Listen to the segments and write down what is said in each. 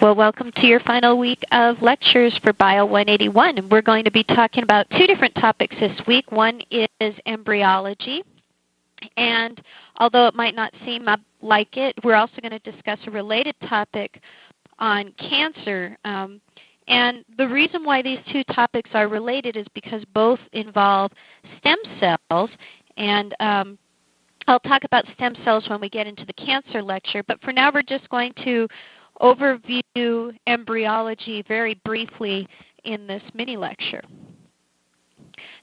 Well, welcome to your final week of lectures for Bio 181. And we're going to be talking about two different topics this week. One is embryology. And although it might not seem like it, we're also going to discuss a related topic on cancer. And the reason why these two topics are related is because both involve stem cells. And I'll talk about stem cells when we get into the cancer lecture. But for now, we're just going to overview embryology very briefly in this mini lecture.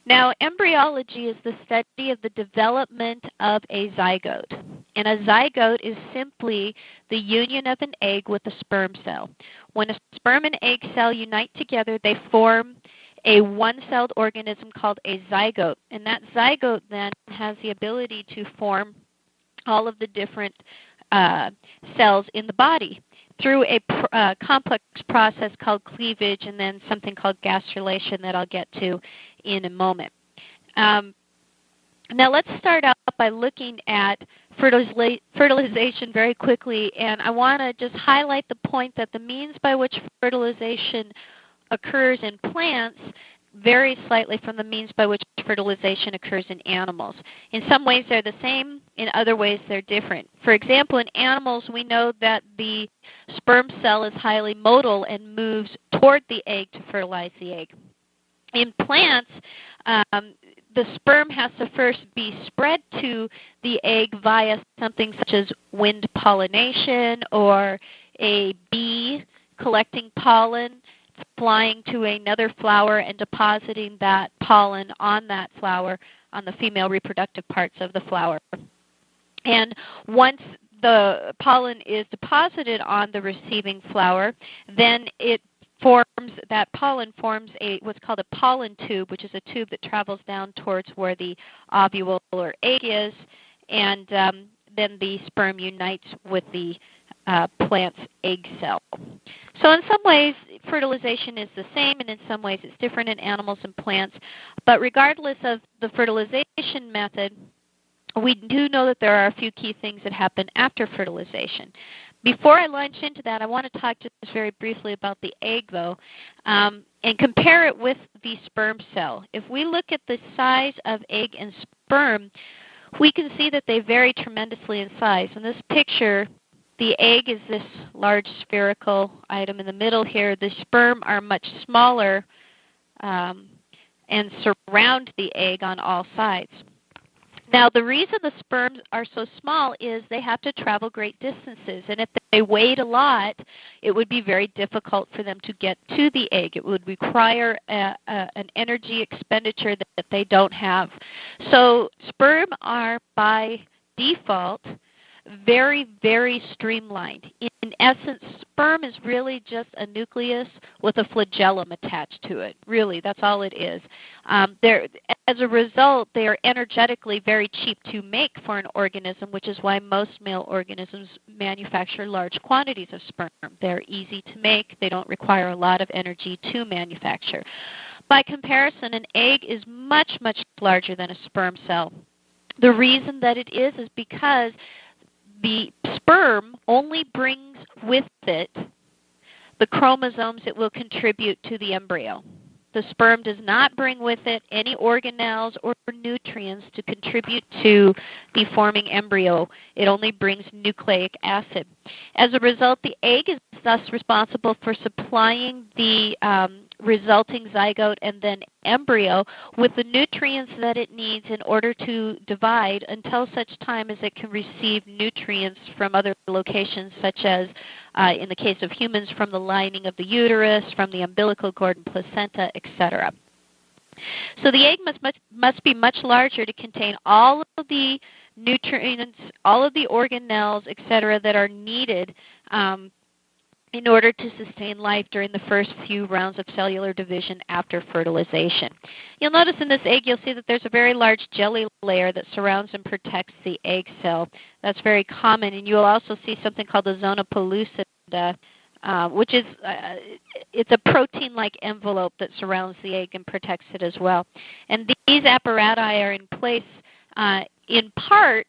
Now, embryology is the study of the development of a zygote. And a zygote is simply the union of an egg with a sperm cell. When a sperm and egg cell unite together, they form a one-celled organism called a zygote. And that zygote then has the ability to form all of the different cells in the body through a complex process called cleavage and then something called gastrulation that I'll get to in a moment. Now let's start out by looking at fertilization very quickly, and I want to just highlight the point that the means by which fertilization occurs in plants vary slightly from the means by which fertilization occurs in animals. In some ways they're the same, in other ways they're different. For example, in animals we know that the sperm cell is highly motile and moves toward the egg to fertilize the egg. In plants, the sperm has to first be spread to the egg via something such as wind pollination or a bee collecting pollen, flying to another flower and depositing that pollen on that flower, on the female reproductive parts of the flower. And once the pollen is deposited on the receiving flower, then that pollen forms what's called a pollen tube, which is a tube that travels down towards where the ovule or egg is, and then the sperm unites with the plant's egg cell. So in some ways, fertilization is the same, and in some ways it's different in animals and plants. But regardless of the fertilization method, we do know that there are a few key things that happen after fertilization. Before I launch into that, I want to talk just very briefly about the egg, though, and compare it with the sperm cell. If we look at the size of egg and sperm, we can see that they vary tremendously in size. In this picture, the egg is this large spherical item in the middle here. The sperm are much smaller and surround the egg on all sides. Now, the reason the sperms are so small is they have to travel great distances, and if they weighed a lot, it would be very difficult for them to get to the egg. It would require an energy expenditure that they don't have. So sperm are, by default, very, very streamlined. In essence, sperm is really just a nucleus with a flagellum attached to it. Really, that's all it is. As a result, they are energetically very cheap to make for an organism, which is why most male organisms manufacture large quantities of sperm. They're easy to make. They don't require a lot of energy to manufacture. By comparison, an egg is much, much larger than a sperm cell. The reason that it is because the sperm only brings with it the chromosomes it will contribute to the embryo. The sperm does not bring with it any organelles or nutrients to contribute to the forming embryo. It only brings nucleic acid. As a result, the egg is thus responsible for supplying the resulting zygote and then embryo with the nutrients that it needs in order to divide until such time as it can receive nutrients from other locations, such as, in the case of humans, from the lining of the uterus, from the umbilical cord and placenta, etc. So the egg must be much larger to contain all of the nutrients, all of the organelles, etc., that are needed in order to sustain life during the first few rounds of cellular division after fertilization. You'll notice in this egg, you'll see that there's a very large jelly layer that surrounds and protects the egg cell. That's very common, and you'll also see something called the zona pellucida, which is it's a protein-like envelope that surrounds the egg and protects it as well. And these apparati are in place in part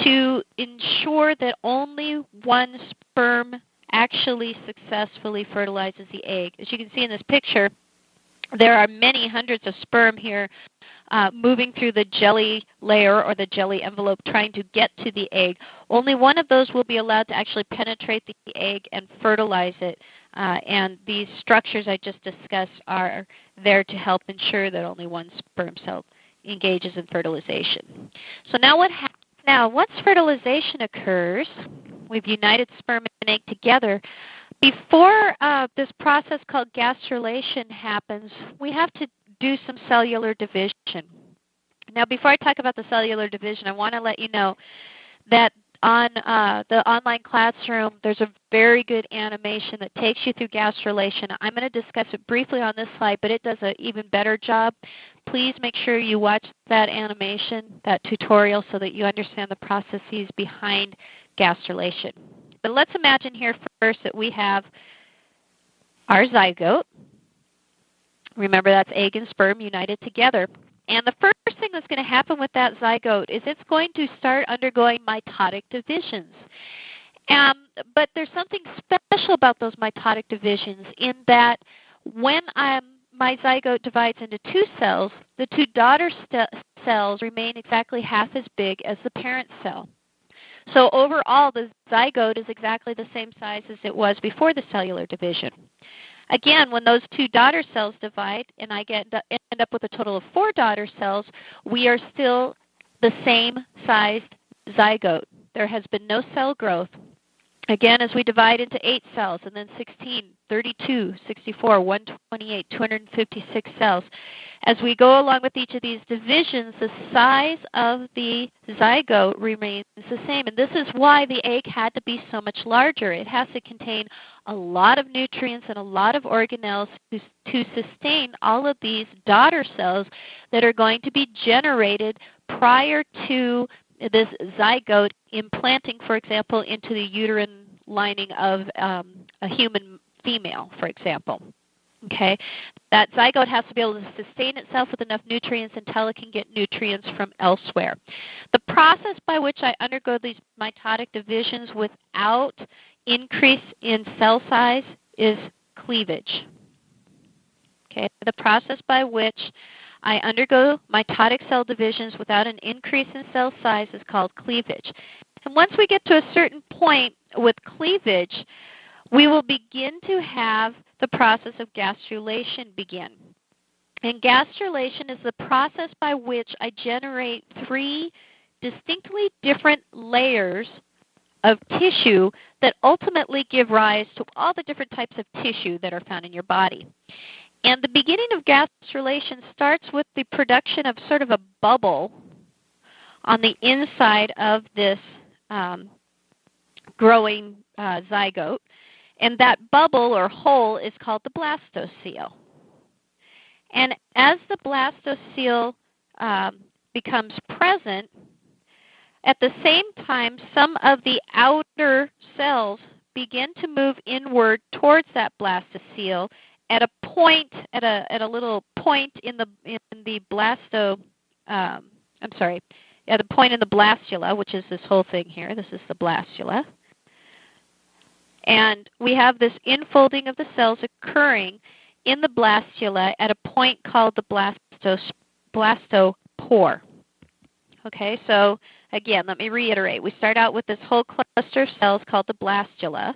to ensure that only one sperm actually successfully fertilizes the egg. As you can see in this picture, there are many hundreds of sperm here moving through the jelly layer or the jelly envelope trying to get to the egg. Only one of those will be allowed to actually penetrate the egg and fertilize it. And these structures I just discussed are there to help ensure that only one sperm cell engages in fertilization. So now once fertilization occurs, we've united sperm and egg together. Before this process called gastrulation happens, we have to do some cellular division. Now, before I talk about the cellular division, I want to let you know that on the online classroom, there's a very good animation that takes you through gastrulation. I'm going to discuss it briefly on this slide, but it does an even better job. Please make sure you watch that animation, that tutorial, so that you understand the processes behind gastrulation. But let's imagine here first that we have our zygote. Remember, that's egg and sperm united together. And the first thing that's going to happen with that zygote is it's going to start undergoing mitotic divisions. But there's something special about those mitotic divisions in that when my zygote divides into two cells, the two daughter cells remain exactly half as big as the parent cell. So overall, the zygote is exactly the same size as it was before the cellular division. Again, when those two daughter cells divide and I end up with a total of 4 daughter cells, we are still the same sized zygote. There has been no cell growth. Again, as we divide into 8 cells and then 16, 32, 64, 128, 256 cells, as we go along with each of these divisions, the size of the zygote remains the same. And this is why the egg had to be so much larger. It has to contain a lot of nutrients and a lot of organelles to sustain all of these daughter cells that are going to be generated prior to this zygote implanting, for example, into the uterine lining of a human female, for example. Okay, that zygote has to be able to sustain itself with enough nutrients until it can get nutrients from elsewhere. The process by which I undergo these mitotic divisions without increase in cell size is cleavage. Okay, the process by which I undergo mitotic cell divisions without an increase in cell size is called cleavage. And once we get to a certain point with cleavage, we will begin to have the process of gastrulation begin. And gastrulation is the process by which I generate 3 distinctly different layers of tissue that ultimately give rise to all the different types of tissue that are found in your body. And the beginning of gastrulation starts with the production of sort of a bubble on the inside of this growing zygote. And that bubble or hole is called the blastocele. And as the blastocele becomes present, at the same time, some of the outer cells begin to move inward towards that blastocele at a point, at a little point in the at a point in the blastula, which is this whole thing here. This is the blastula. And we have this infolding of the cells occurring in the blastula at a point called the blastopore. Okay, so again, let me reiterate. We start out with this whole cluster of cells called the blastula.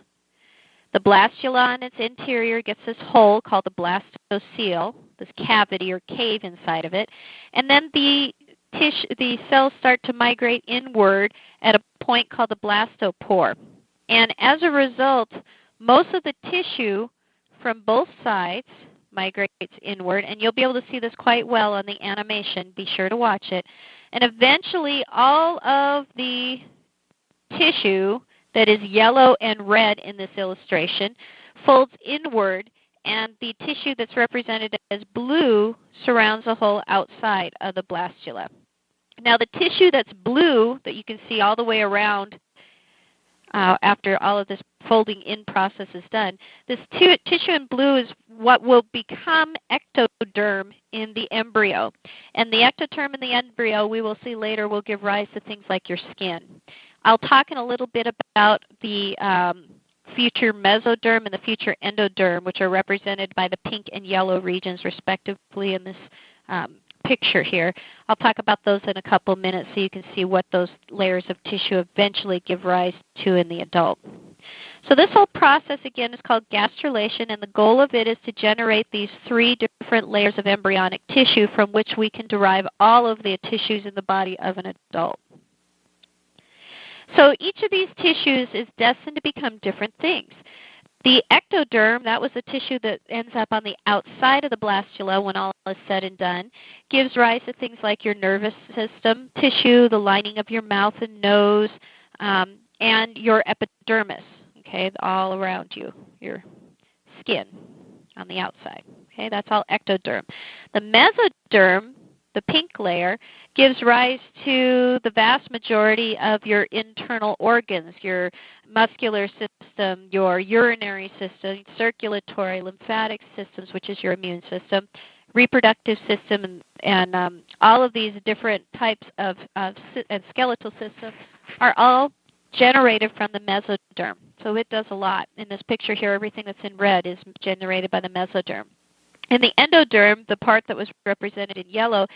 The blastula on its interior gets this hole called the blastocele, this cavity or cave inside of it. And then the cells start to migrate inward at a point called the blastopore. And as a result, most of the tissue from both sides migrates inward, and you'll be able to see this quite well on the animation. Be sure to watch it. And eventually, all of the tissue that is yellow and red in this illustration folds inward, and the tissue that's represented as blue surrounds the whole outside of the blastula. Now, the tissue that's blue that you can see all the way around after all of this folding in process is done, this tissue in blue is what will become ectoderm in the embryo. And the ectoderm in the embryo, we will see later, will give rise to things like your skin. I'll talk in a little bit about the future mesoderm and the future endoderm, which are represented by the pink and yellow regions respectively in this picture here. I'll talk about those in a couple minutes so you can see what those layers of tissue eventually give rise to in the adult. So this whole process, again, is called gastrulation, and the goal of it is to generate these 3 different layers of embryonic tissue from which we can derive all of the tissues in the body of an adult. So each of these tissues is destined to become different things. The ectoderm, that was the tissue that ends up on the outside of the blastula when all is said and done, gives rise to things like your nervous system tissue, the lining of your mouth and nose, and your epidermis, okay, all around you, your skin on the outside. Okay, that's all ectoderm. The mesoderm, the pink layer, gives rise to the vast majority of your internal organs, your muscular system, your urinary system, circulatory, lymphatic systems, which is your immune system, reproductive system, and all of these different types of and skeletal systems are all generated from the mesoderm. So it does a lot. In this picture here, everything that's in red is generated by the mesoderm. And the endoderm, the part that was represented in yellow,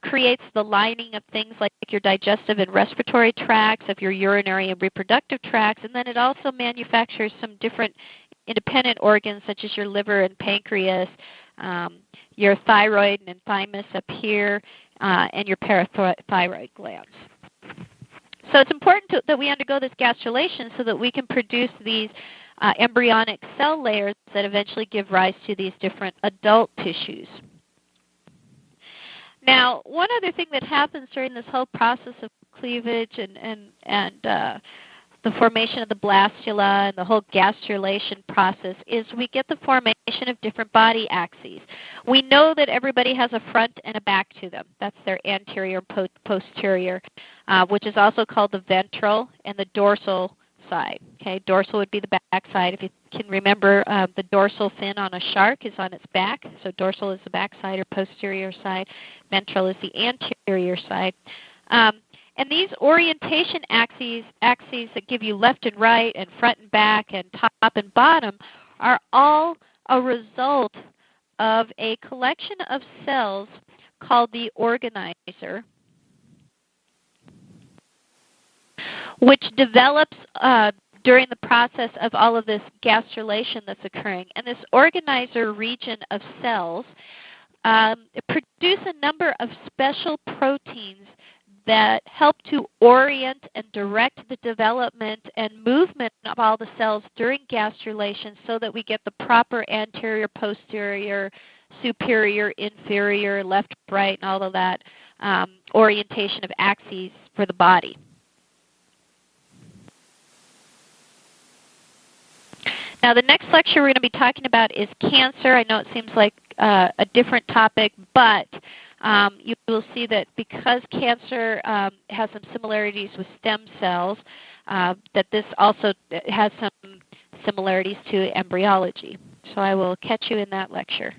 creates the lining of things like your digestive and respiratory tracts, of your urinary and reproductive tracts, and then it also manufactures some different independent organs such as your liver and pancreas, your thyroid and thymus up here, and your parathyroid glands. So it's important that we undergo this gastrulation so that we can produce these embryonic cell layers that eventually give rise to these different adult tissues. Now, one other thing that happens during this whole process of cleavage and the formation of the blastula and the whole gastrulation process is we get the formation of different body axes. We know that everybody has a front and a back to them. That's their anterior, posterior, which is also called the ventral and the dorsal side. Okay, dorsal would be the back side. If you can remember, the dorsal fin on a shark is on its back. So dorsal is the back side or posterior side. Ventral is the anterior side. And these orientation axes that give you left and right and front and back and top and bottom are all a result of a collection of cells called the organizer, which develops during the process of all of this gastrulation that's occurring. And this organizer region of cells produce a number of special proteins that help to orient and direct the development and movement of all the cells during gastrulation so that we get the proper anterior, posterior, superior, inferior, left, right, and all of that orientation of axes for the body. Now, the next lecture we're going to be talking about is cancer. I know it seems like a different topic, but you will see that because cancer has some similarities with stem cells, that this also has some similarities to embryology. So I will catch you in that lecture.